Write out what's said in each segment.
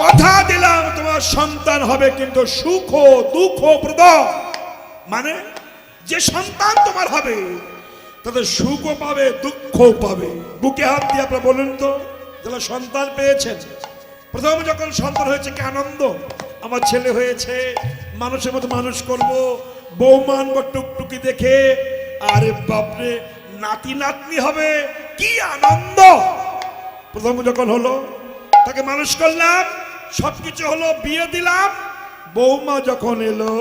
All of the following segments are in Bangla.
কথা দিলাম তোমার সন্তান হবে, কিন্তু সুখ দুঃখ প্রদ, মানে যে সন্তান তোমার হবে তাদের সুখও পাবে দুঃখও পাবে। বুকে হাত দিয়ে আপনারা বলুন তো, যারা সন্তান পেয়েছেন, প্রথম যখন সন্তান হয়েছে কি আনন্দ, আমার ছেলে হয়েছে, মানুষের মতো মানুষ করব, বৌমান বা টুকটুকি দেখে, আরে বাপরে নাতি নাতনি হবে, কি আনন্দ। প্রথম যখন হলো তাকে মানুষ করলাম, সবকিছু হলো, বিয়ে দিলাম, বৌমা যখন এলো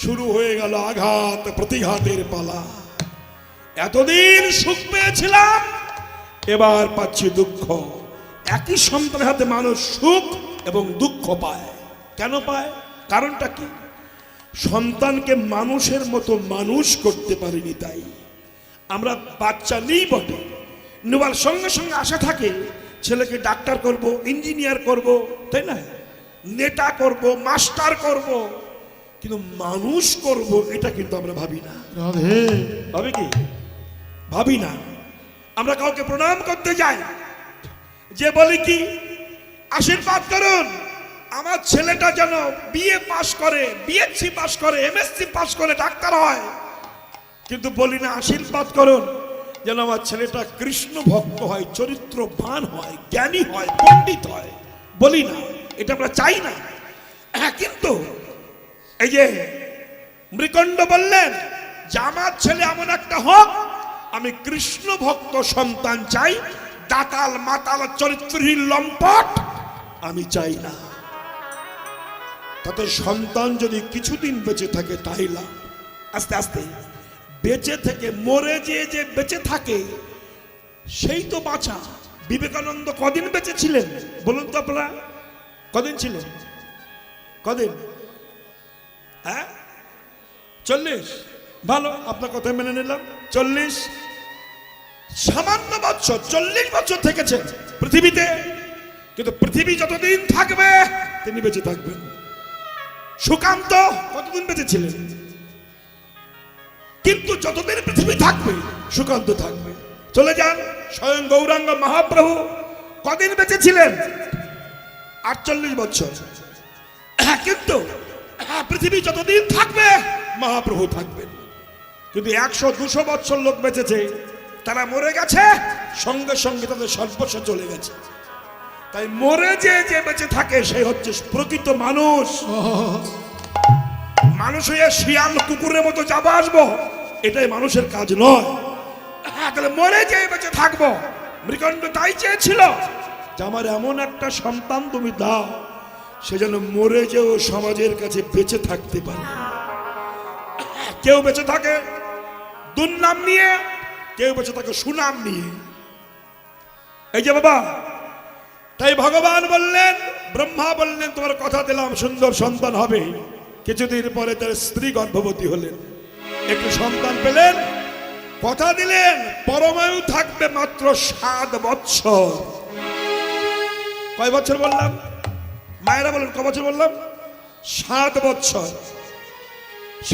শুরু হয়ে গেল আঘাত প্রতিঘাতের পালা। এতদিন সুখ পেয়েছিলাম, এবার পাচ্ছি দুঃখ। একই সন্তানের হাতে মানুষ সুখ এবং দুঃখ পায়। কেন পায়? কারণটা কি? সন্তানকে মানুষের মতো মানুষ করতে পারিনি, তাই আমরা বাচ্চা নেই বটে, নেওয়ার সঙ্গে সঙ্গে আশা থাকে ছেলেকে ডাক্তার করব, ইঞ্জিনিয়ার করব, তাই না, নেতা করব, মাস্টার করব, কিন্তু মানুষ করব এটা কিন্তু আমরা ভাবি না। ভাবি কি? ভাবি না। আমরা কাউকে প্রণাম করতে যাই, যে বলি কি আশীর্বাদ করুন আমার ছেলেটা যেন বিএ পাস করে, বিএসসি পাস করে, এমএসসি পাস করে ডাক্তার হয়, কিন্তু বলি না আশীর্বাদ করুন যেন আমার ছেলেটা কৃষ্ণ ভক্ত হয়, চরিত্রবান হয়, জ্ঞানী হয়, পণ্ডিত হয়। বলি না, এটা আমরা চাই না। হ্যাঁ, কিন্তু এই যে মৃকণ্ড বললেন যে আমার ছেলে এমন একটা হোক, আমি কৃষ্ণ ভক্ত সন্তান চাই, দাতাল মাতাল চরিত্রহীন লম্পট আমি চাই না। তাতে সন্তান যদি কিছুদিন বেঁচে থাকে তাই লাভ। আস্তে আস্তে বেঁচে থেকে মরে যে বেঁচে থাকে সেই তো বাঁচা। বিবেকানন্দ কদিন বেঁচে ছিলেন বলুন তো আপনারা? কদিন ছিলেন? কদিন? হ্যাঁ, 40। ভালো, আপনার কথা মেনে নিলাম। 40 সামান্য বছর, 40 বছর থেকেছেন পৃথিবীতে, কিন্তু পৃথিবী যতদিন থাকবে তিনি বেঁচে থাকবেন। সুকান্ত কতদিন বেঁচে ছিলেন? কিন্তু যতদিন পৃথিবী থাকবে সুকান্ত থাকবে। চলে যান স্বয়ং গৌরাঙ্গ মহাপ্রভু কদিন বেঁচে ছিলেন? 48 বছর। কিন্তু পৃথিবী যতদিন থাকবে মহাপ্রভু থাকবেন। কিন্তু 100-200 বছর লোক বেঁচেছে, তারা মরে গেছে, সঙ্গে সঙ্গে তাদের সর্বস্ব চলে গেছে। তাই মরে যে বেঁচে থাকে সেই হচ্ছে প্রকৃত মানুষ। মানুষ হয়ে শিয়াল কুকুরের মতো যাবো আসবো, এটাই মানুষের কাজ নয়। তাহলে মরে যে বেঁচে থাকবো। মৃকণ্ড তাই চেয়েছিল যে আমার এমন একটা সন্তান তুমি দাও, সে যেন মরে যেও সমাজের কাছে বেঁচে থাকতে পারে। কেউ বেঁচে থাকে দুর্নাম নিয়ে, কেউ বেঁচে থাকে সুনাম নিয়ে। এই যে বাবা, তাই ভগবান বললেন, ব্রহ্মা বললেন তোমার কথা দিলাম সুন্দর সন্তান হবে। কিছুদিন পরে তার স্ত্রী গর্ভবতী হলেন, একটু সন্তান পেলেন, কথা দিলেন পরমায়ু থাকবে মাত্র 7 বছর। কয় বছর বললাম? মায়েরা বলেন কয় বছর বললাম? 7 বছর।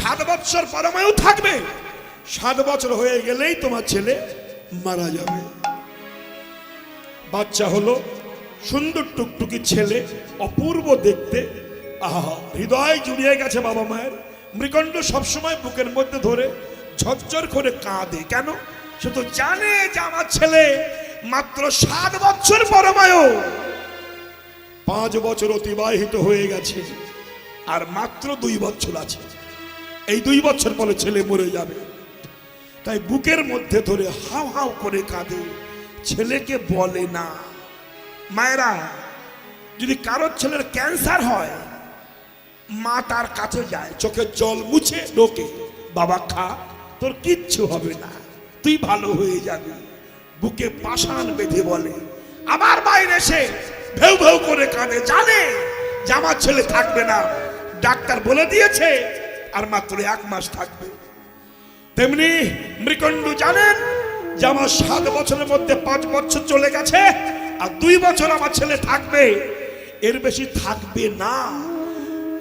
7 বছর পরমায়ু থাকবে। 7 বছর হয়ে গেলেই তোমার ছেলে মারা যাবে। বাচ্চা হলো, সুন্দর টুকটুকি ছেলে, অপূর্ব দেখতে। আহা, হৃদয় জুড়িয়ে গেছে বাবা মায়ের। মৃকণ্ড সবসময় বুকের মধ্যে ধরে ঝরঝর করে কাঁদে। কেন? সে তো জানে যে আমার ছেলে মাত্র 7 বছর পরমায়ু। 5 বছর অতিবাহিত হয়ে গেছে, আর মাত্র 2 বছর আছে। এই 2 বছর পরে ছেলে মরে যাবে। তাই বুকের মধ্যে ধরে হাউ হাউ করে কাঁদে, ছেলেকে বলে না। মায়েরা, যদি কারোর ছেলের ক্যান্সার হয়, মা তার কাছে যায়, চোখের জল মুছে ঢোকে, বাবা খা, তোর কিচ্ছু হবে না, তুই ভালো হয়ে যাবি। বুকে পাষাণ বেঁধে বলে। আমার বাইরে এসে ভেউ ভেউ করে কাঁদে, জানে যে আমার ছেলে থাকবে না, ডাক্তার বলে দিয়েছে আর মাত্র 1 মাস থাকবে। তেমনি মৃকণ্ড জানেন যে আমার 7 বছরের মধ্যে 5 বছর চলে গেছে, আর 2 বছর আমার ছেলে থাকবে, এর বেশি থাকবে না।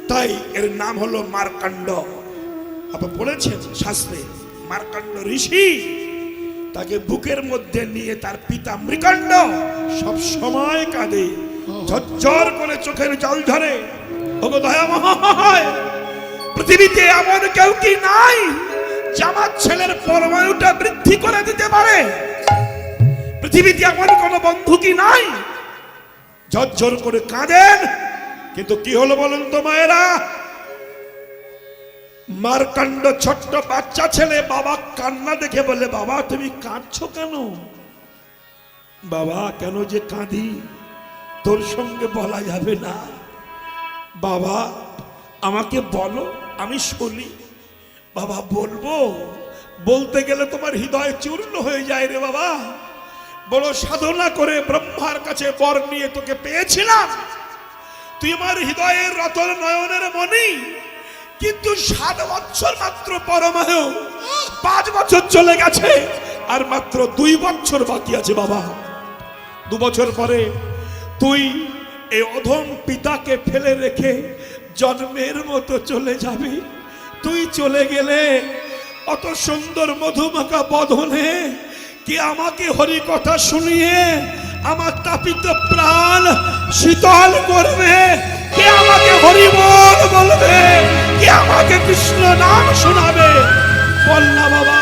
তাই এর নাম হলো মার্কণ্ড। আপনি পড়েছেন শাস্ত্রে, মার্কণ্ড ঋষি, তাকে বুকের মধ্যে নিয়ে তার পিতা মৃকণ্ড সব সময় কাঁদে ঝরঝর করে চোখের জল ঝরে। ওগো দয়াময়, পৃথিবীতে এমন কেউ কি নাই যে আমার ছেলের পরমায়ুটা বৃদ্ধি করে দিতে পারে? পৃথিবীতে এমন কোন বন্ধু কি নাই? ঝরঝর করে কাঁদেন। কিন্তু কি হলো বলুন তো মায়েরা? মারকাণ্ড ছোট্ট বাচ্চা ছেলে বাবা কান্না দেখে বলে, বাবা তুমি কাঁদছো কেন? বাবা কেন যে কাঁদি তোর সঙ্গে বলা যাবে না। বাবা আমাকে বলো, আমি শুনি। বাবা বলবো, বলতে গেলে তোমার হৃদয় চূর্ণ হয়ে যায় রে বাবা। বড় সাধনা করে ব্রহ্মার কাছে বর নিয়ে তোকে পেয়েছিলাম, তুই আমার হৃদয়ের রতন নয়নের মণি। কিন্তু 7 বছর মাত্র পরমায়ু, 5 বছর চলে গেছে, আর মাত্র 2 বছর বাকি আছে বাবা। 2 বছর পরে তুই এই অধম পিতাকে ফেলে রেখে জন্মের মতো চলে যাবি। তুই চলে গেলে অত সুন্দর মধুমাখা বদনে কি আমাকে হরি কথা শুনিয়ে আমার তাপিত প্রাণ শীতল করবে? কে আমাকে হরি বল বলবে? কে আমাকে কৃষ্ণ নাম শোনাবে? বল না বাবা।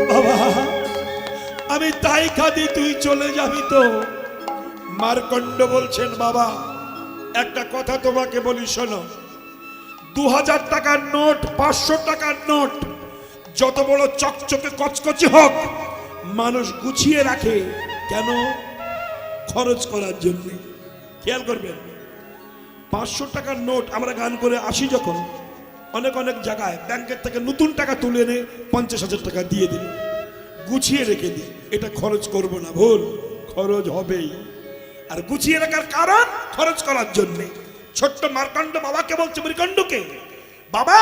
বাবা আমি তাই কাঁদি, তুই চলে যাবি তো। মারকণ্ড বলছেন, বাবা একটা কথা তোমাকে বলি শোনো, 2000 টাকার নোট, 500 টাকার নোট, যত বড় চকচকে কচকচি হোক, মানুষ গুছিয়ে রাখে কেন? খরচ করার জন্য। খেয়াল করবেন, 500 টাকার নোট আমরা গান করে আসি যখন, অনেক অনেক জায়গায় ব্যাংকের থেকে নতুন টাকা তুলে এনে 50,000 টাকা দিয়ে দিই, গুছিয়ে রেখে দিই। এটা খরচ করব না, ভুল, খরচ হবেই। আর গুছিয়ে রাখার কারণ খরচ করার জন্য। ছোট্ট মারকাণ্ড বাবাকে বলছে, মৃকণ্ডকে, বাবা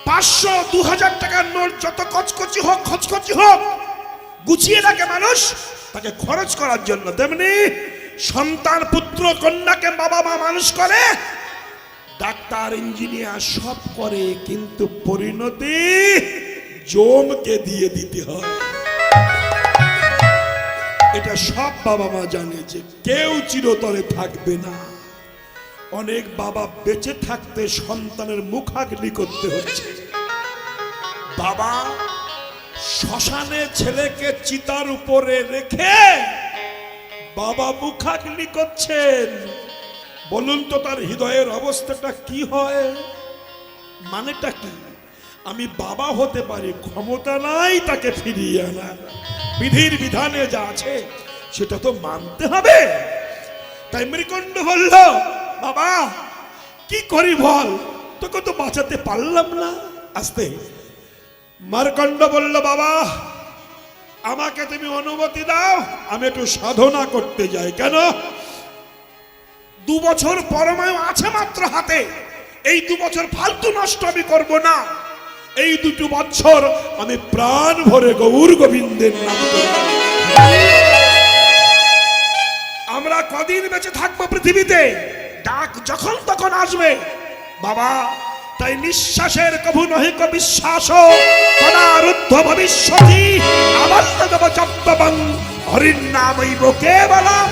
500, 2000 টাকার নোট যত কচকচি হোক, খচখচি হোক, গুছিয়ে রাখে মানুষ তাকে খরচ করার জন্য। তেমনি সন্তান, পুত্র, কন্যাকে বাবা মা মানুষ করে, ডাক্তার, ইঞ্জিনিয়ার সব করে, কিন্তু পরিণতি জমকে দিয়ে দিতে হয়। এটা সব বাবা মা জানে যে কেউ চিরতরে থাকবে না। অনেক বাবা বেঁচে থাকতে সন্তানের মুখাগ্নি করতে হচ্ছে। বাবা শ্মশানে ছেলেকে চিতার উপরে রেখে বাবা মুখাগ্নি করছেন। বলুন তো তার হৃদয়ের অবস্থাটা কি হয়? মানেটা কি? আমি বাবা হতে পারি, ক্ষমতা নাই তাকে ফিরিয়ে আনা। বিধির বিধানে যা আছে সেটা তো মানতে হবে। তাই মৃকণ্ড বলল, বাবা কি করি বল, তোকে তো বাঁচাতে পারলাম না। আস্তে মারকণ্ড বলল, বাবা আমাকে তুমি অনুমতি দাও, আমি একটু সাধনা করতে যাই। কেন? 2 বছর পরমায়ু আছে মাত্র হাতে, এই 2 বছর ফালতু নষ্ট আমি করব না। এই 2 বছর আমি প্রাণ ভরে গৌর গোবিন্দের নাম করব। আমরা কদিন বেঁচে থাকবো পৃথিবীতে, ডাক যখন তখন আসবে বাবা। তাই নিঃশ্বাসের কভু নহিক বিশ্বাস, অনারুদ্ধ ভবিষ্যতি আবদ্ধ চপ্তবং হরির নামৈব কেবলম।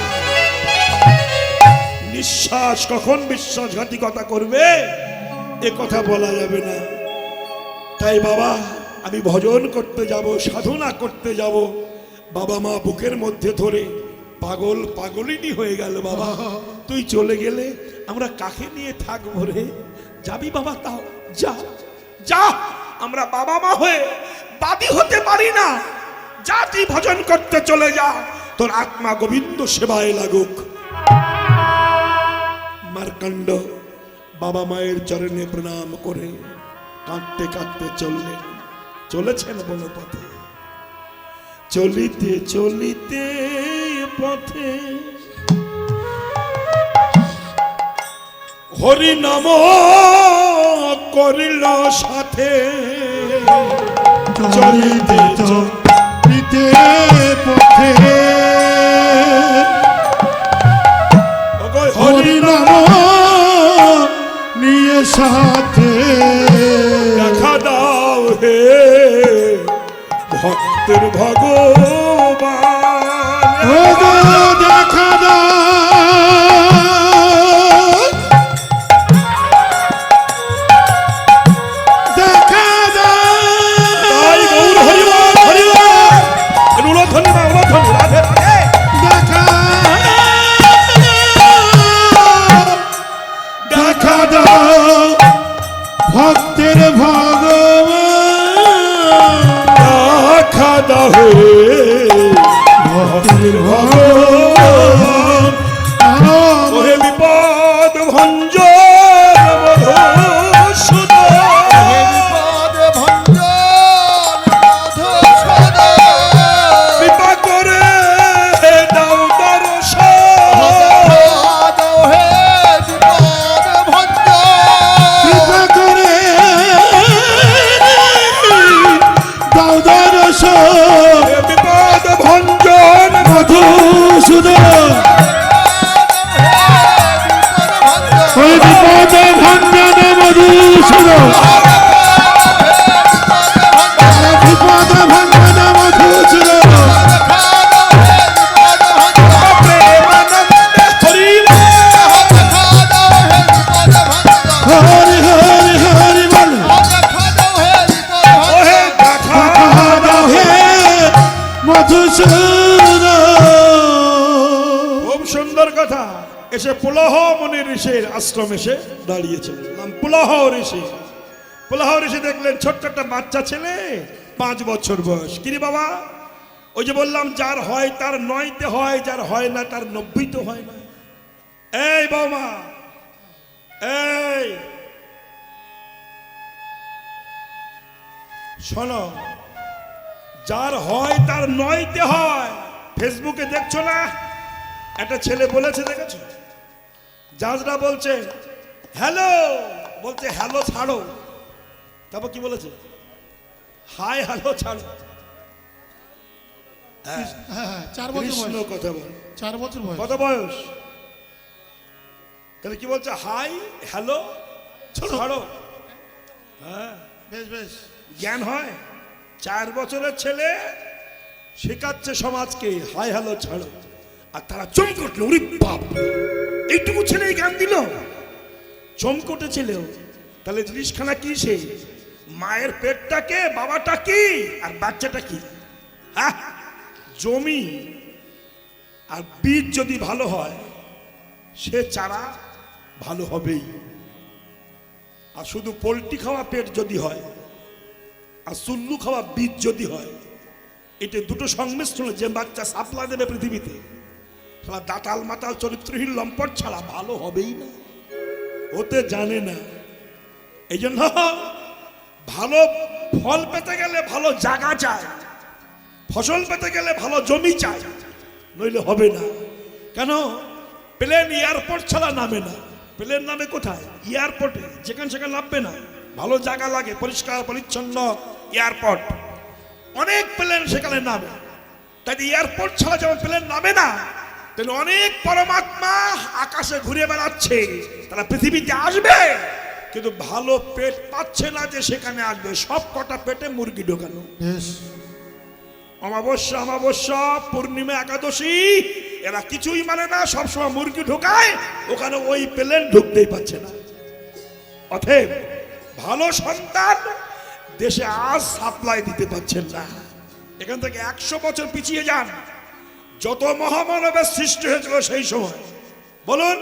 নিঃশ্বাস কখন বিশ্বাসঘাতিকতা করবে এ কথা বলা যাবে না। তাই বাবা আমি ভজন করতে যাব, সাধনা করতে যাব। বাবা মা বুকের মধ্যে ধরে পাগল পাগলিনী হয়ে গেল। বাবা তুই চলে গেলে আমরা কাকে নিয়ে থাকবো রে? যাবি বাবা? তাও যা যা, আমরা বাবা মা হয়ে বাদী হতে পারি না। যা তুই ভজন করতে চলে যা, তোর আত্মা গোবিন্দ সেবায় লাগুক। মারকণ্ড বাবা মায়ের চরণে প্রণাম করে কাঁদতে কাঁদতে চললেন। চলেছেন বনপথে, চলিতে চলিতে পথে হরি নাম করিল সাথে। চলিতে চলিতে পথে হরি নাম নিয়ে সাথে। দেখা দাও হে ভক্তের ভগবান। কথা, এসে পুলহ মুনি ঋষির আশ্রম এসে দাঁড়িয়েছে। পুলহ ঋষি, পুলহ ঋষি দেখলেন ছোট্ট একটা বাচ্চা ছেলে, 5 বছর বয়স। কিরে বাবা, ওই যে বললাম যার হয় তার 9তে হয়, যার হয় না তার 90তে হয় না। এই বৌমা, এই শোনো, যার হয় তার 9তে হয়। ফেসবুকে দেখছো না, একটা ছেলে বলেছে, দেখেছো? জাজরা বলছে হ্যালো, বলছে হ্যালো ছাড়ো, তারপর কি বলেছে? হাই হ্যালো ছাড়ো। হ্যাঁ 4 বছর কৃষ্ণ বয়স। কথা বল। 4 বছর বয়স। কত বয়স? তাহলে কি বলছে? হাই হ্যালো ছাড়ো। হ্যাঁ, বেশ বেশ। জ্ঞান হয়। 4 বছরের ছেলে শেখাচ্ছে সমাজকে হাই হ্যালো ছাড়ো, আর তারা চমকে উঠলো, ওরে বাপ, এইটুকু ছেলে জ্ঞান দিল। চমকে উঠেছিল। তাহলে জিনিসখানা কি? সে মায়ের পেটটাকে, বাবাটা কি আর বাচ্চাটা কি? হ্যাঁ, জমি আর বীজ যদি ভালো হয়, সে চারা ভালো হবেই। আর শুধু পোলট্রি খাওয়া পেট যদি হয়, আর চুল্লু খাওয়া বীজ যদি হয়, এটা দুটো সংমিশ্রণে যে বাচ্চা সাপ্লাই দেবে পৃথিবীতে, সারা দাতাল মাতাল চরিত্রহীন লম্পট ছাড়া ভালো হবেই না, হতে জানে না। এই জন্য ভালো ফল পেতে গেলে ভালো জায়গা চাই, ফসল পেতে গেলে ভালো জমি চাই, নইলে হবে না। কেন? প্লেন এয়ারপোর্ট ছাড়া নামে না। প্লেন নামে কোথায়? এয়ারপোর্টে, যেখানে সেখানে নামবে না। ভালো জায়গা লাগে, পরিষ্কার পরিচ্ছন্ন এয়ারপোর্ট। অনেক প্লেন সেখানে নামে। তাই এয়ারপোর্ট ছাড়া যেমন প্লেন নামে না, তাহলে অনেক পরমাত্মা আকাশে ঘুরে বেড়াচ্ছে, তারা পৃথিবীতে আসবে, কিন্তু ভালো পেট পাচ্ছে না যে সেখানে আসবে। সব কটা পেটে মুরগি ঢোকানো। বেশ। অমাবস্যা, অমাবস্যা, পূর্ণিমা, একাদশী, এরা কিছুই মানে না, সবসময় মুরগি ঢোকায়, ওখানে ওই প্লেন ঢুকতেই পাচ্ছে না। অতএব ভালো সন্তান দেশে আজ সাপ্লাই দিতে পারছেন না। এখান থেকে 100 বছর পিছিয়ে যান, যত মহামানবের সৃষ্টি হয়েছিল সেই সময়, বলুন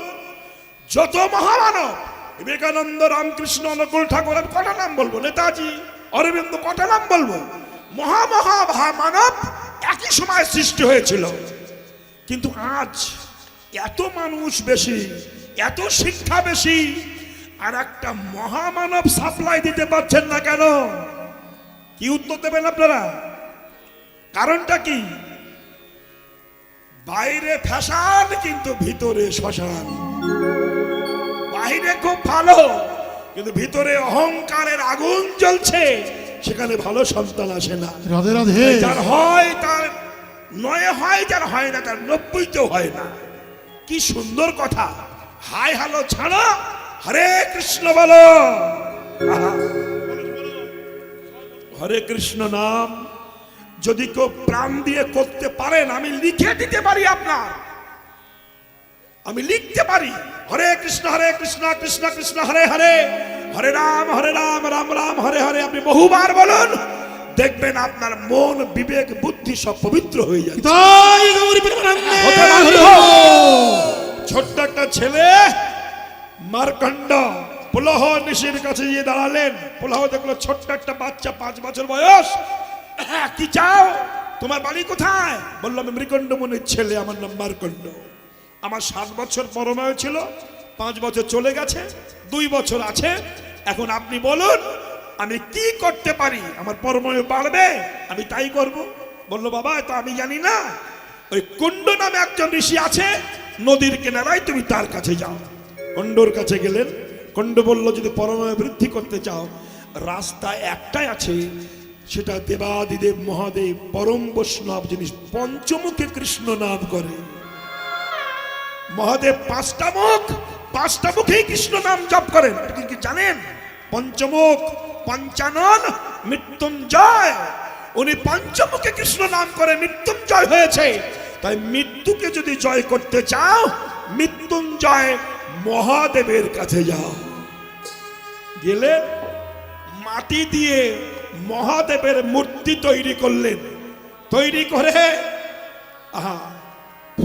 যত মহামানব, বিবেকানন্দ, রামকৃষ্ণ, অনুকূল ঠাকুর, কটা নাম বলবো, নেতাজি, অরবিন্দ, কটা নাম বলবো, মহামানব একই সময় সৃষ্টি হয়েছিল। কিন্তু আজ এত মানুষ বেশি, এত শিক্ষা বেশি, আর একটা মহামানব সাপ্লাই দিতে পারছেন না কেন? কি উত্তর দেবেন আপনারা? কারণটা কি? বাইরে ফ্যাশন, কিন্তু ভিতরে শ্মশান। বাইরে খুব ভালো, কিন্তু ভিতরে অহংকারের আগুন জ্বলছে, সেখানে ভালো সন্তান আসে না। রাধে রাধে। যার হয় তার 9 হয়, যার হয় না তার 90তেও হয় না। কি সুন্দর কথা! হাই হ্যালো ছাড়া হরে কৃষ্ণ বলো। আহা, হরে কৃষ্ণ নাম যদি কেউ প্রাণ দিয়ে করতে পারেন, আমি লিখে দিতে পারি আপনার, আমি লিখতে পারি। হরে কৃষ্ণ কৃষ্ণ কৃষ্ণ হরে হরে, হরে রাম রাম রাম হরে হরে। আপনি বহুবার বলুন, দেখবেন আপনার মন, বিবেক, বুদ্ধি সব পবিত্র হয়ে যাচ্ছে। ছোট্ট একটা ছেলে মার্কণ্ড পুলহ ঋষির কাছে গিয়ে দাঁড়ালেন। পুলহ দেখলো ছোট্ট একটা বাচ্চা, 5 বছর বয়স। কি চাও? তোমার বাড়ি কোথায়? বললাম মৃকণ্ড মুনির ছেলে, আমার নাম মার্কণ্ড। আমার 7 বছর পরমায়ু ছিল, 5 বছর চলে গেছে, 2 বছর আছে। এখন আপনি বলুন আমি কি করতে পারি, আমার পরমায়ু বাড়বে, আমি তাই করব। বললো বাবা তো আমি জানি না, ওই কুণ্ড নামে একজন ঋষি আছে নদীর কিনারায়, তুমি তার কাছে যাও। কুণ্ডর কাছে গেলেন। কুণ্ড বলল যদি পরমায়ু বৃদ্ধি করতে চাও, রাস্তা একটাই আছে, সেটা দেবাদিদেব মহাদেব পরম বৈষ্ণব, যিনি পঞ্চমুখে কৃষ্ণ নাম করে। মহাদেব 5টা মুখ, 5টা মুখেই কৃষ্ণ নাম জপ করেন। এটা কি জানেন? পঞ্চমুখ, পঞ্চানন, মৃত্যুঞ্জয়। উনি পঞ্চমুখে কৃষ্ণ নাম করে মৃত্যুঞ্জয় হয়েছে। তাই মৃত্যুকে যদি জয় করতে চাও, মৃত্যুঞ্জয় মহাদেবের কাছে যাও। গেলে মাটি দিয়ে মহাদেবের মূর্তি তৈরি করলেন। তৈরি করে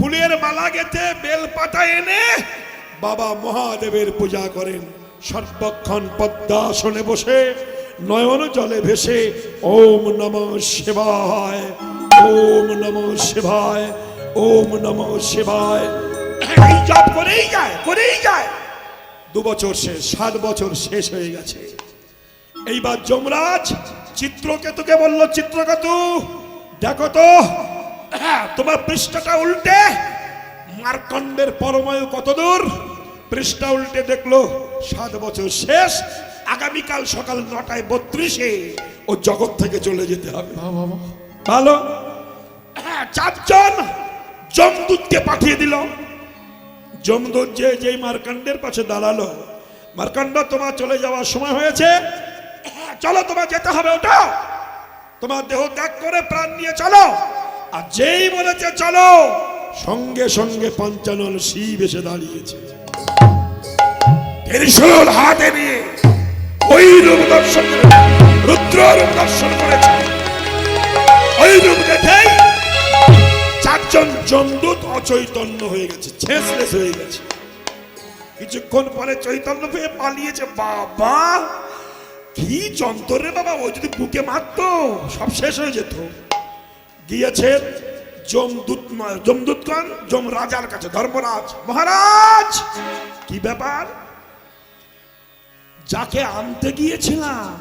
ফুলের মালা গেঁথে বেলপাতা এনে বাবা মহাদেবের পূজা করেন। সর্বক্ষণ পদ্মাসনে বসে নয়ন জলে ভেসে ওম নমঃ শিবায়, ওম নমঃ শিবায়, ওম নমঃ শিবায় এই জপ করেই যায়। 2 বছর শেষ, 7 বছর শেষ হয়ে গেছে। এইবার যমরাজ চিত্রকেতুকে বলল, চিত্রকেতু দেখো তো তোমার পৃষ্ঠাটা উল্টে মার্কণ্ডের পরমায়ু কত দূর। পৃষ্ঠা উল্টে দেখলো 7 বছর শেষ, আগামীকাল সকাল 9:32 ও জগৎ থেকে চলে যেতে হবে। ভালো, 4 জন যমদূতকে পাঠিয়ে দিল। যমদূত যেই মার্কণ্ডের পাশে দাঁড়ালো, মার্কণ্ড তোমার চলে যাওয়ার সময় হয়েছে, চলো তোমার যেতে হবে, ওটা তোমার দেহ ত্যাগ করে প্রাণ নিয়ে চলো। আর যেই বলেছে চলো, সঙ্গে সঙ্গে পঞ্চানন শিব এসে দাঁড়িয়েছে, ত্রিশূল হাতে নিয়ে ওই রূপ দর্শন করে, রুদ্র রূপ দর্শন করেছে। ওই রূপ দেখেই 4 জন যমদূত অচৈতন্য হয়ে গেছে, ছেঁচলেস হয়ে গেছে। কিছুক্ষণ পরে চৈতন্য পেয়ে পালিয়েছে। বাবা কি যন্ত্র রে বাবা, ও যদি বুকে মারতো সব শেষ হয়ে যেত। গিয়েছে যমদূতগণ যমরাজার কাছে, ধর্মরাজ মহারাজ কি ব্যাপার, যাকে আনতে গিয়েছিলাম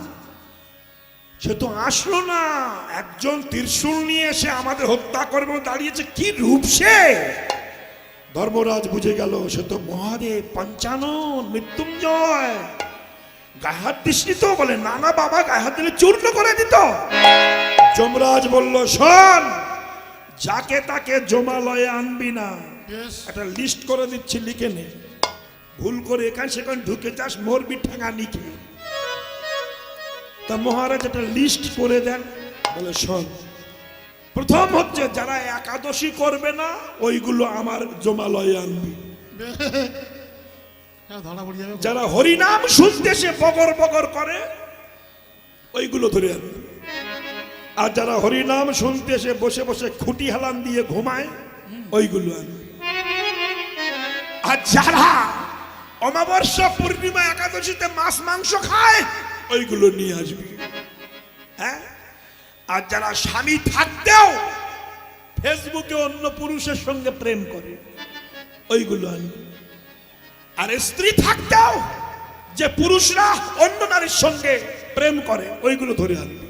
সে তো আসলো না, একজন ত্রিশূল নিয়ে এসে আমাদের হত্যা করবে দাঁড়িয়েছে, কি রূপ সে। ধর্মরাজ বুঝে গেল সে তো মহাদেব পঞ্চানন মৃত্যুঞ্জয়। গায়ে হাত দিসনি তো? বলে না না বাবা, গায়ে হাত দিলে চূর্ণ করে দিত। যমরাজ বলল, শোন, যাকে তাকে জমালয়ে আনবি না, একটা লিস্ট করে দিচ্ছি, লিখে নে। ভুল করে এখান সেখানে ঢুকে যাস, মরবি ঠেঙা নিখে। তা মহারাজ একটা লিস্ট করে দেন। বলে শোন, প্রথম হচ্ছে যারা একাদশী করবে না ওইগুলো আমার জমালয়ে আনবি। যারা হরিনাম শুনতে সে বগর বগর করে ওইগুলো ধরে আনবি। আর যারা হরিনাম শুনতে সে বসে বসে খুঁটি হালান দিয়ে ঘুমায় ওইগুলো আনবি। আর যারা অমাবস্যা পূর্ণিমা একাদশীতে মাছ মাংস খায় ওইগুলো নিয়ে আসবি। হ্যাঁ, আর যারা স্বামী থাকতেও ফেসবুকে অন্য পুরুষের সঙ্গে প্রেম করে ওইগুলো আনবি। আর স্ত্রী থাকতেও যে পুরুষরা অন্য নারীর সঙ্গে প্রেম করে ওইগুলো ধরে আনবি।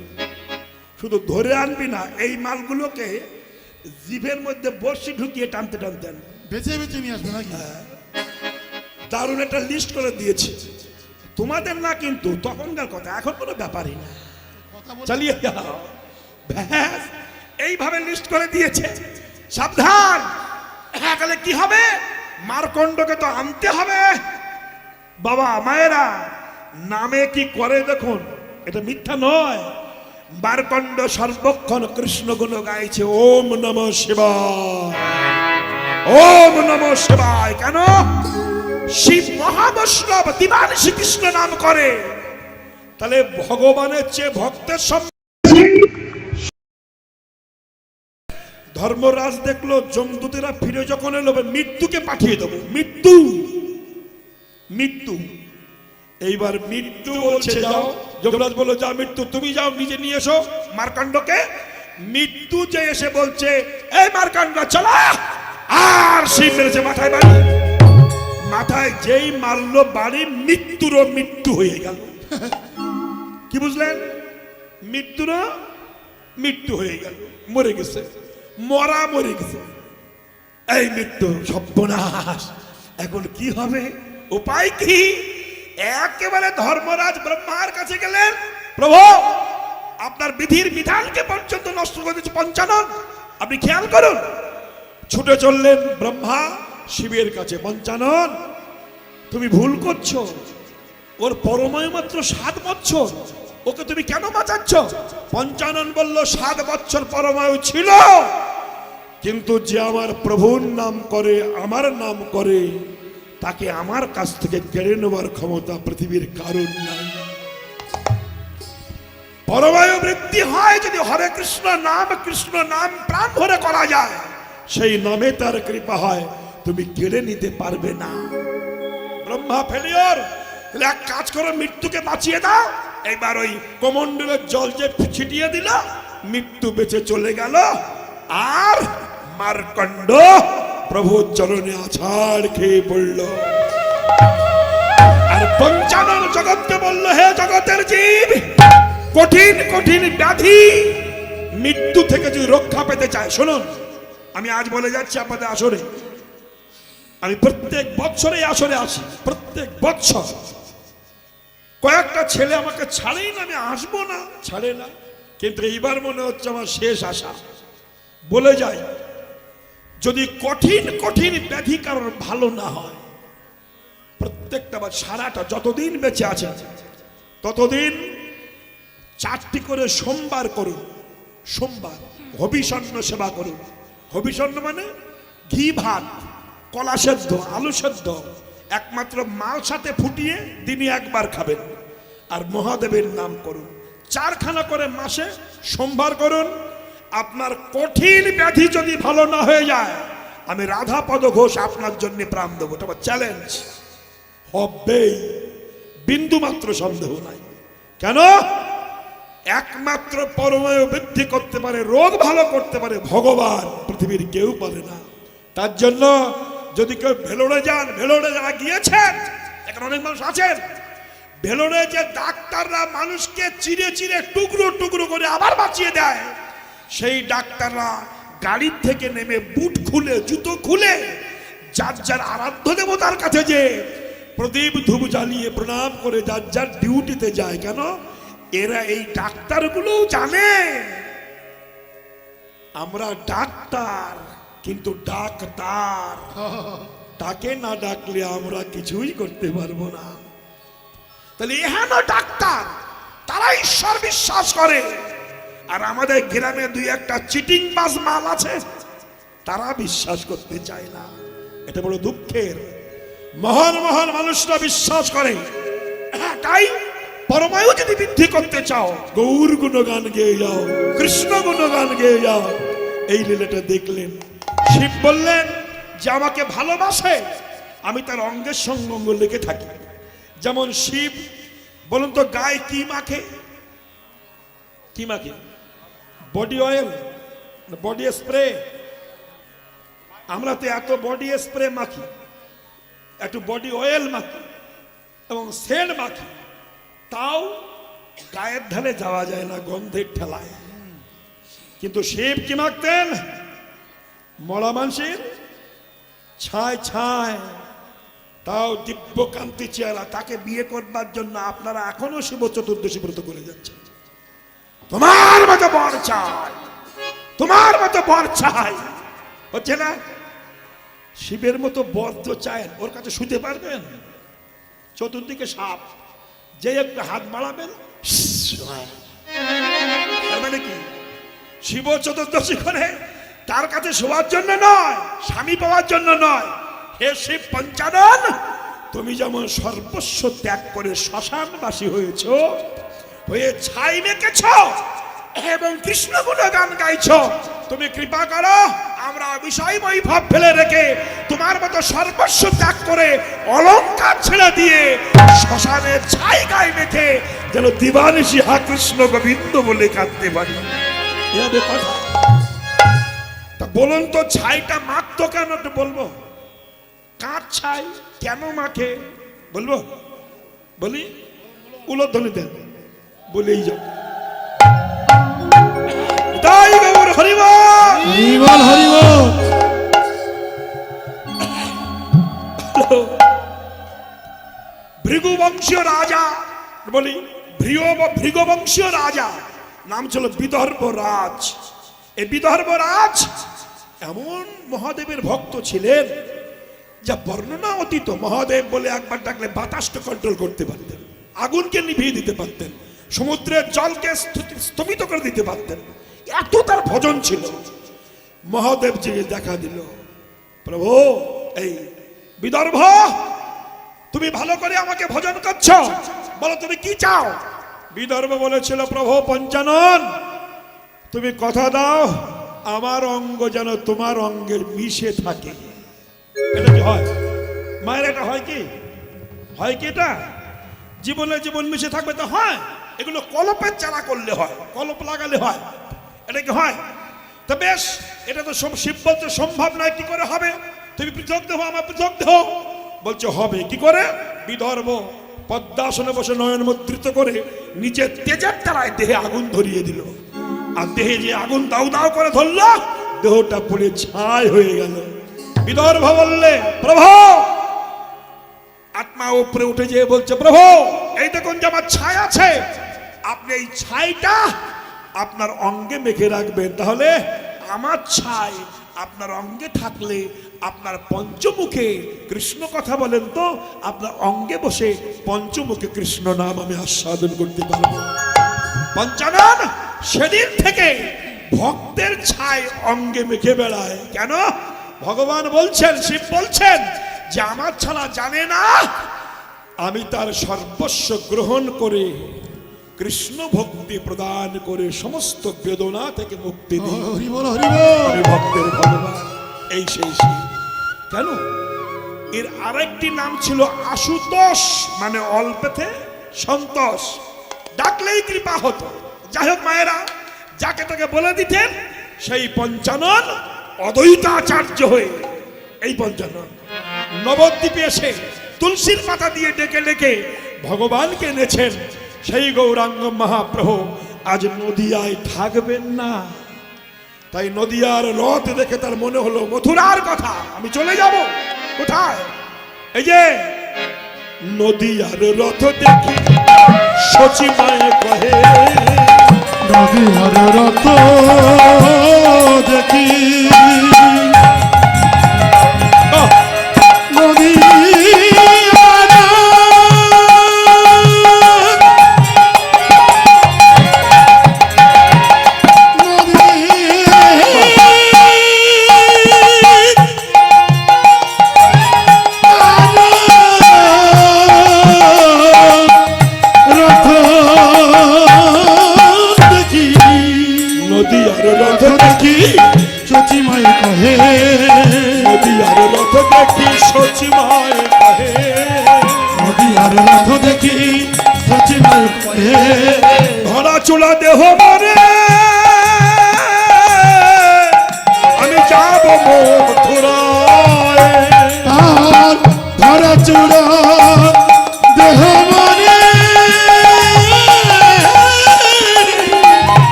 শুধু ধরে আনবি না, এই মালগুলোকে জিভের মধ্যে বড়শি ঢুকিয়ে টানতে টানতে আনবি। বেঁচে বেঁচে নিয়ে আসবে নাকি? দারুণ একটা লিস্ট করে দিয়েছি, তোমাদের না কিন্তু তখনকার কথা, এখন কোনো ব্যাপারই না, চালিয়ে যাও। ব্যাস এইভাবে লিস্ট করে দিয়েছে। সাবধান, তাহলে কি হবে, মার্কণ্ডকে তো আনতে হবে। বাবা মায়েরা নামে কি করে দেখুন, এটা মিথ্যা নয়। মার্কণ্ড সর্বক্ষণ কৃষ্ণ গুণ গাইছে, ওম নমঃ শিবায়, ওম নমঃ শিবায়। কেন? শিব মহাবৈষ্ণব, দিবান শ্রীকৃষ্ণ নাম করে। তাহলে ভগবানের চেয়ে ভক্তের ধর্মরাজ দেখলো যমদূতেরা ফিরে যখন এলো, মৃত্যুকে পাঠিয়ে দেবো। মৃত্যু মৃত্যু এইবার মৃত্যু বলছে যাও। যমরাজ বললো যা মৃত্যু, তুমি যাও, নিজে নিয়ে এসো মার্কণ্ডকে। মৃত্যু যে এসে বলছে, এই মার্কণ্ড চলা। আর শিব মেরেছে মাথায় বাড়ি। মাথায় যেই মারলো বাড়ি, মৃত্যুরও মৃত্যু হয়ে গেল। কি বুঝলেন? মৃত্যুরও মৃত্যু হয়ে গেল, মরে গেছে, মরা মরে গেছে। এই মৃত্যু সর্বনাশ, এখন কি হবে, উপায় কি? একেবারে ধর্মরাজ ব্রহ্মার কাছে গেলেন, প্রভু আপনার বিধির বিধানকে পর্যন্ত নষ্ট করে দিচ্ছে পঞ্চানন, আপনি খেয়াল করুন। ছুটে চললেন ব্রহ্মা শিবের কাছে, পঞ্চানন তুমি ভুল করছো, ওর পরমায়ু মাত্র 7 বছর, ওকে তুমি কেন বাঁচাচ্ছ? পঞ্চানন বলল 7 বছর পরমায়ু ছিল, কিন্তু যে আমার প্রভুর নাম করে, আমার নাম করে, তাকে আমার কাছ থেকে কেড়ে নেবার ক্ষমতা পৃথিবীর কারণ নাই। পরমায়ু বৃদ্ধি হয় যদি হরে কৃষ্ণ নাম প্রাণ ভরে করা যায়। সেই নামে তার কৃপা হয়, তুমি কেড়ে নিতে পারবে না। ব্রহ্মা ফেলিওর, তাহলে এক কাজ করো, মৃত্যুকে বাঁচিয়ে দাও। এইবার ওই কমণ্ডলের জল যে ছিটিয়ে দিল, মৃত্যু বেঁচে চলে গেল। আর মার্কণ্ড প্রভুর চরণে আছাড় খেয়ে পড়ল। আর পঞ্চানন জগৎকে বলল, হে জগতের জীব, কঠিন কঠিন ব্যাধি মৃত্যু থেকে যদি রক্ষা পেতে চায়, শুনুন, আমি আজ বলে যাচ্ছি আপনাদের আসরে, আমি প্রত্যেক বছরে আসরে আসি, প্রত্যেক বছর কয়েকটা ছেলে আমাকে ছাড়েই না, আমি আসবো না, ছাড়ে না। কিন্তু এইবার মনে হচ্ছে আমার শেষ আশা। বলে যাই, যদি কঠিন কঠিন ব্যাধি কারোর ভালো না হয়, প্রত্যেকটা বা সারাটা যতদিন বেঁচে আছে ততদিন 4টি করে সোমবার করুন। সোমবার হবিষণ্য সেবা করুন। হবিষণ্য মানে ঘি ভাত, কলা সেদ্ধ, আলু সেদ্ধ, একমাত্র মাল সাথে ফুটিয়ে দিনে একবার খাবেন। আর মহাদেবের নাম করুন। 4খানা করে মাসে সোমবার করুন। আপনার কঠিন ব্যাধি যদি ভালো না হয়ে যায়, আমি রাধাপদ ঘোষ আপনার জন্য প্রাণ দেবো। এটা আমার চ্যালেঞ্জ। হবেই, বিন্দু মাত্র সন্দেহ নাই। কেন? একমাত্র পরমায়ু বৃদ্ধি করতে পারে, রোগ ভালো করতে পারে ভগবান, পৃথিবীর কেউ পারে না। তার জন্য যদি কেউ ভেলোরে যান, ভেলোরে যারা গিয়েছেন, এখানে অনেক মানুষ আছেন, ভেলোরে যে ডাক্তাররা মানুষকে চিরে চিরে টুকরো টুকরো করে আবার বাঁচিয়ে দেয়, সেই ডাক্তাররা গাড়ির থেকে নেমে বুট খুলে, জুতো খুলে, যার যার আরাধ্য দেবতার কাছে যে প্রদীপ ধূপ জ্বালিয়ে প্রণাম করে যার যার ডিউটিতে যায়। কেন? এরা এই ডাক্তারগুলোও জানে আমরা ডাক্তার, কিন্তু ডাক্তার তাকে না ডাকলে আমরা কিছুই করতে পারবো না। তাহলে এহেন ডাক্তার, তারা ঈশ্বর বিশ্বাস করে। আর আমাদের গ্রামে 2-1টা চিটিং বাজ মাল আছে, তারা বিশ্বাস করতে চায় না। এটা বড় দুঃখের। মহান মহান মানুষরা বিশ্বাস করে। তাই পরমায়ু যদি বৃদ্ধি করতে চাও, গৌর গুণগান গেয়ে যাও, কৃষ্ণ গুণগান গেয়ে যাও। এই লীলাটা দেখলেন, শিব বললেন যে আমাকে ভালোবাসে, আমি তার অঙ্গের সঙ্গে অঙ্গ লেগে থাকি। যেমন শিব, বলুন তো গায়ে কি মাখে? কি মাখে? Body oil, body spray. আমরা তো এত বডি স্প্রে মাখি, একটু বডি অয়েল মাখি এবং সেন্ট মাখি, তাও গায়ের ধারে যাওয়া যায় না, গন্ধের ঠেলায়। কিন্তু শিব কি মাখতেন? মরা মানুষের ছায় ছায়, তাও দিব্যকান্তি চেহারা। তাকে বিয়ে করবার জন্য আপনারা এখনো শিব চতুর্দশী ব্রত করে যাচ্ছেন। তোমার মতো বর চাই, তোমার মতো বর চাই, হচ্ছে না? শিবের মতো বর তো চায়, ওর কাছে শুতে পারবেন? চতুর্দিকে সাপ, যে একটু হাত বাড়াবেন, তার মানে কি? শিব চতুর্দশী করে তার কাছে শোয়ার জন্য নয়, স্বামী পাওয়ার জন্য নয়। হে শিব পঞ্চানন, তুমি যেমন সর্বস্ব ত্যাগ করে শ্মশানবাসী হয়েছ, হয়ে ছাই মেখেছ এবং কৃষ্ণ গুণগান গাইছ, তুমি কৃপা করো আমরা বিষয় বৈভব ফেলে রেখে তোমার মতো সর্বস্ব ত্যাগ করে অলংকার ছেড়ে দিয়ে শ্মশানের ছাই গায়ে মেখে যেন দিবানিশি হা কৃষ্ণ গোবিন্দ বলে কাঁদতে পারি। কথা তা বলুন তো, ছাইটা মাখতো কেন? একটু বলবো। কার ছাই কেন মাখে বলবো? বলি, উলোধ্বনি দেন, বলেই যাও। তাই গৌর হরিবল, হরিবল হরিবল। ভৃগু বংশীয় রাজা, বলি ভৃগু বংশীয় রাজা, নাম ছিল বিদর্ভ রাজ। এই বিদর্ভ রাজ এমন মহাদেবের ভক্ত ছিলেন যা বর্ণনা অতীত। মহাদেব বলে একবার ডাকলে বাতাসকে কন্ট্রোল করতে পারতেন, আগুনকে নিভিয়ে দিতে পারতেন, সমুদ্রের জলকে স্থগিত করে দিতে পারতেন। এত তার ভজন ছিল। মহাদেব যে দেখা দিল, প্রভু এই বিদর্ভ, তুমি ভালো করে আমাকে ভজন করছো, বলো তুমি কি চাও? বিদর্ভ বলেছিল, প্রভু পঞ্চানন, তুমি কথা দাও আমার অঙ্গ যেন তোমার অঙ্গের মিশে থাকে। এটা কি হয় মায়ের? এটা হয় কি? হয় কি এটা? জীবনে জীবন মিশে থাকবে তো হয়। এগুলো কলপের চারা করলে হয়, কলপ লাগালে হয়। এটা কি হয়? তো বেশ, এটা তো সব শিব বলতে সম্ভব নয়। কি করে হবে? তুমি পৃথক দেহ, আমার পৃথক দেহ। বলছে হবে কি করে? বিদর্ভ পদ্মাসনে বসে নয়ন মুদ্রিত করে নিজের তেজের তারায় দেহে আগুন ধরিয়ে দিল। আর দেহে যে আগুন দাউ দাউ করে ধরলো, দেহটা পুড়ে ছাই হয়ে গেল। বিদর্ভ বললে, প্রভু, আত্মা উপরে উঠে যেয়ে বলছে, প্রভু এই দেখুন যে আমার ছাই আছে, আপনি এই ছাইটা আপনার অঙ্গে মেখে রাখবেন। তাহলে আমার ছাই আপনার অঙ্গে থাকলে আপনার পঞ্চমুখে কৃষ্ণ কথা বলেন তো, আপনার অঙ্গে বসে পঞ্চমুখে কৃষ্ণ নাম আমি আস্বাদন করতে পারবো। পঞ্চানন সেদিন থেকে ভক্তের ছাই অঙ্গে মেখে বেড়ায়। কেন? ভগবান বলছেন, শিব বলছেন যে আমার ছাড়া জানে না আমি তার সর্বস্ব গ্রহণ করে কৃষ্ণ ভক্তি প্রদান করে সমস্ত বেদনা থেকে মুক্তি দিই। হরি বল, হরি বল। আমি ভক্তের ভগবান, এই সেই শিব। কেন? এর আরেকটি নাম ছিল আশুতোষ, মানে অল্পেতে সন্তোষ, ডাকলেই কৃপা হতো। যাই হোক মায়েরা, যাকে তাকে বলে দিতেন সেই পঞ্চানন অদ্বৈতাচার্য হয়ে, এই পঞ্চানন নবদ্বীপে এসে তুলসীর পাতা দিয়ে ডেকে ডেকে ভগবানকে এনেছেন। সেই গৌরাঙ্গ মহাপ্রভু আজ নদিয়ায় থাকবেন না। তাই নদিয়ার রথ দেখে তার মনে হলো মথুরার কথা, আমি চলে যাব। কোথায়? এই যে নদিয়ার রথ দেখি সচি মায়ে কহে, নদিয়ার রথ দেখি, আহ, নদিয়ার নদিয়ার রথ দেখি সচি মায়ে কহে, নদিয়ার রথ দেখি সচি মায়ে কহে, নদিয়ার রথ দেখি সচি মায়ে কহে, ধরা চুলা দেহ মরে আমি যাব মথুরায়। তার ধরা চূড়া দেহ মনে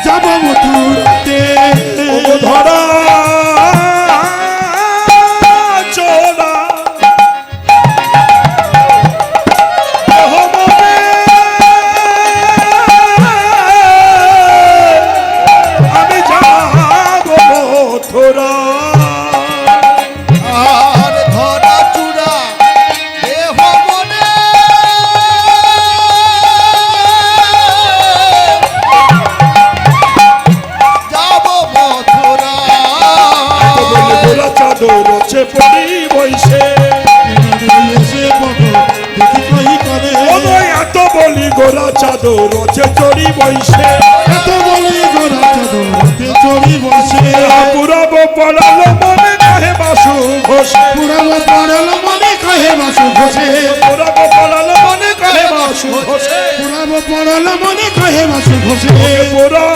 যাব মথুরাতে। ও ধরা চোলা দেহ মরে আমি যাব মথুরায়। আর ধরা চূড়া দেহ মনে যাব মথুরা। বলে গোরা চাদর রচে পড়ি বইসে, এসে বড় দেখি কই করে, এত বলি গোরা চাদর রচে চড়ি বইসে, এত বলি গোরা চাদরতে চড়ি বসে, পুরাব পড়ালো মনে কহে বাসু ঘোষে, পুরাব পড়ল মনে কহে বাসু ঘোষে, পুরাব পড়ালো মনে কহে বাসু ঘোষে, পুরাব পড়ল মনে কহে বাসু ঘোষে, পুরাব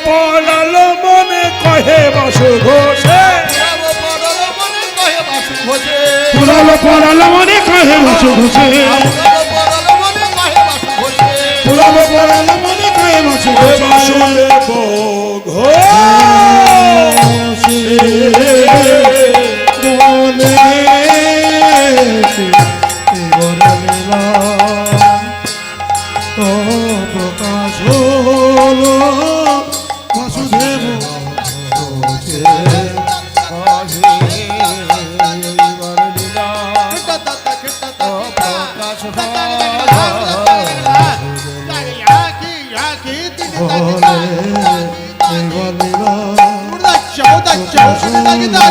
পড়ালো মনে কহে বাসু ঘোষে, যাব পরল মনে কহে বাসু ঘোষে। পুরাব পড়ল মনে কহে বাসু ঘোষে, যাব পরল মনে কহে বাসু ঘোষে। পুরাব পড়ল মনে কহে বাসু ঘোষে, বাসুদেব ঘোষে। বলে বললা ও প্রকাশ হলো বাসুদেব ঘোষে, বলে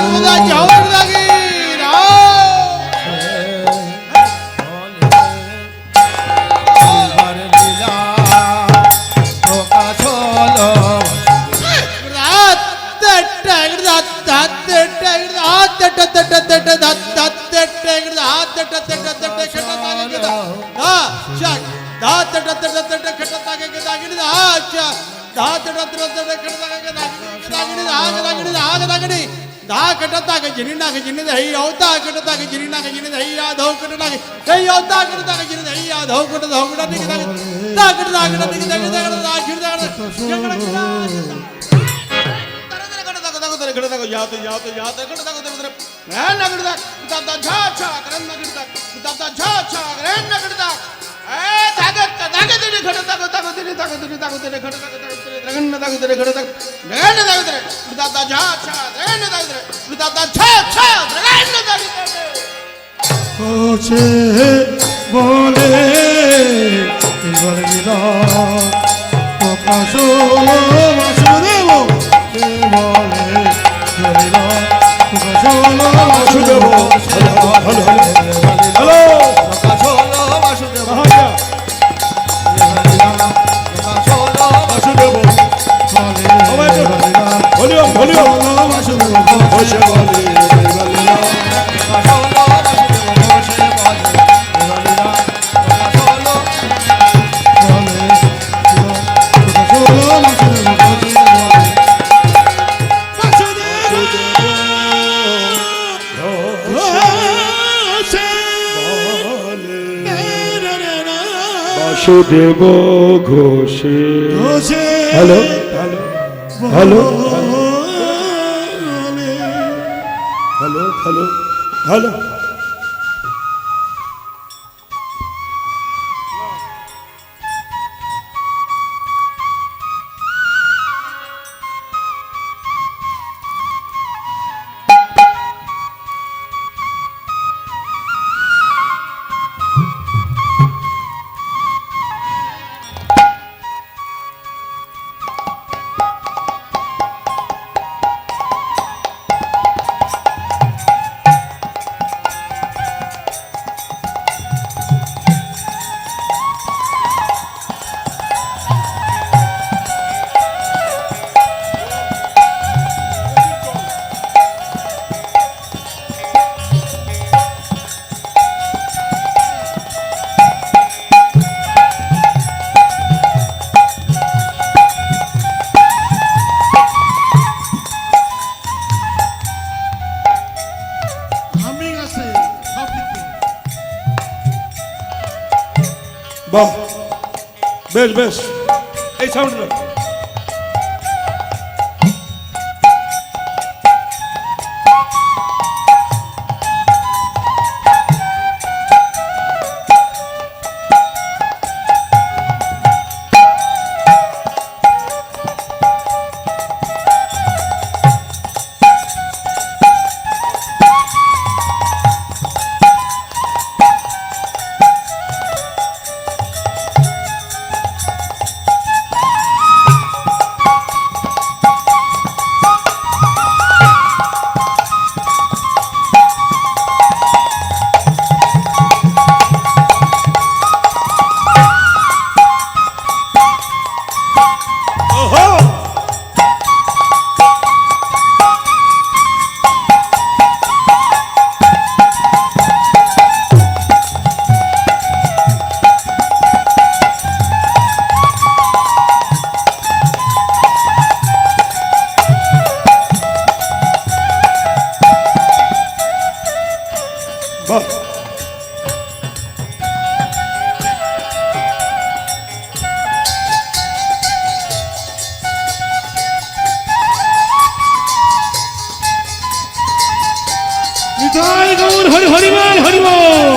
বললা কোছে বলে এবার বিদায় প্রকাশ বাসুদেব কে বলে বিদায় প্রকাশ বাসুদেব হ্যালো প্রকাশ হলো বাসুদেব বাসুদেব ভলিউম ভলিউম বাসুদেব বসে বলে বাসুদেব ঘোষে hello hello hello hello hello hello বাহ বেশ বেশ এই সাউন্ডটা জয় গৌর হরি হরিবল হরিবল।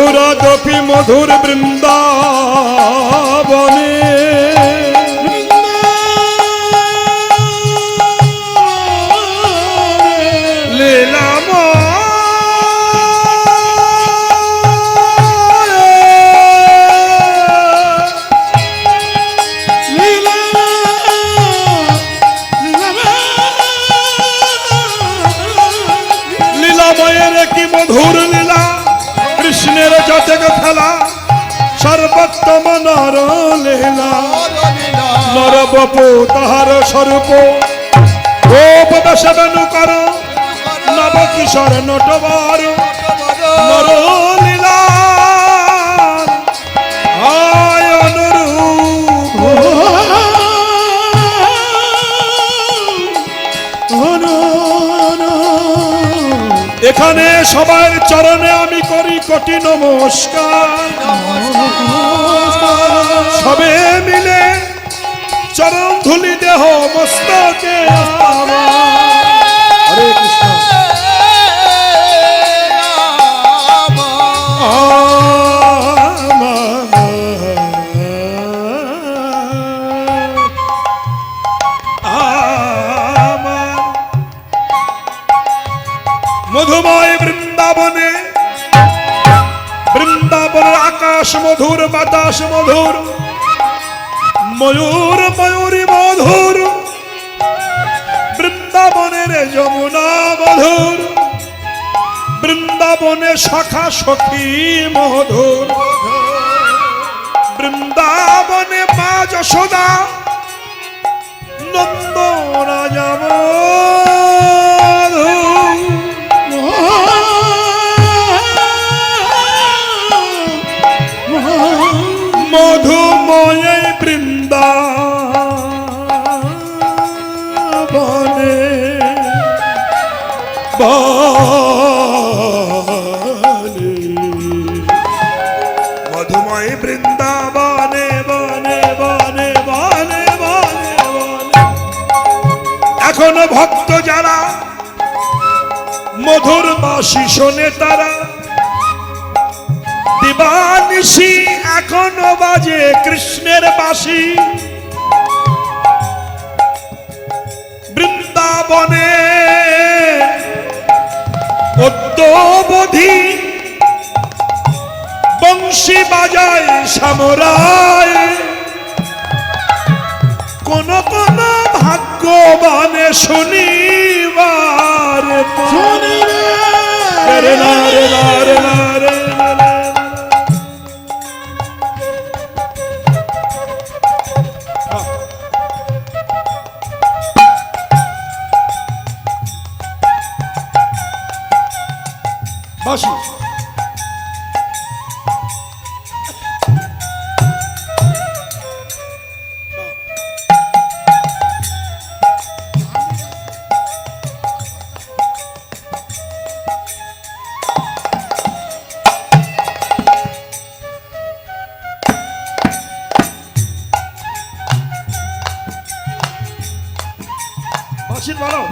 মধুরাদপি মধুর বৃন্দাবনে লীলাময়ের কি মধুর লীলা, কৃষ্ণের যতক খেলা, সর্বোত্তম নর লীলা। নরবপু তাহার স্বরূপ, গোপ বেশ বেনু কর, নব কিশোর নটবর, নর লীলা আয় অনুরূপ। এখানে সবার চরণে আমি করি কোটি নমস্কার। সবে মিলে চরণ ধুলি দেহ মস্তকে হরে কৃষ্ণ। মধুময় বৃন্দাবনে, বৃন্দাবনের আকাশ মধুর, বাতাস মধুর, ময়ূর ময়ূরী মধুর, বৃন্দাবনের যমুনা মধুর, বৃন্দাবনে সখা সখী মধুর, বৃন্দাবনে মা যশোদা নন্দ রাজা মধুময় বৃন্দাবনে মধুময় বৃন্দাবনে বনে বনে বনে বনে বনে। এখনো ভক্ত যারা মধুর বাসি শোনে তারা, দিবানিশি এখনো বাজে কৃষ্ণের বাঁশি। বৃন্দাবনে অদ্যবধি বংশী বাজায় সামরায়, কোন কোন ভাগ্যবানে শুনিবার রে না রে না রে না রে। বাসি বাসির বাড়াও।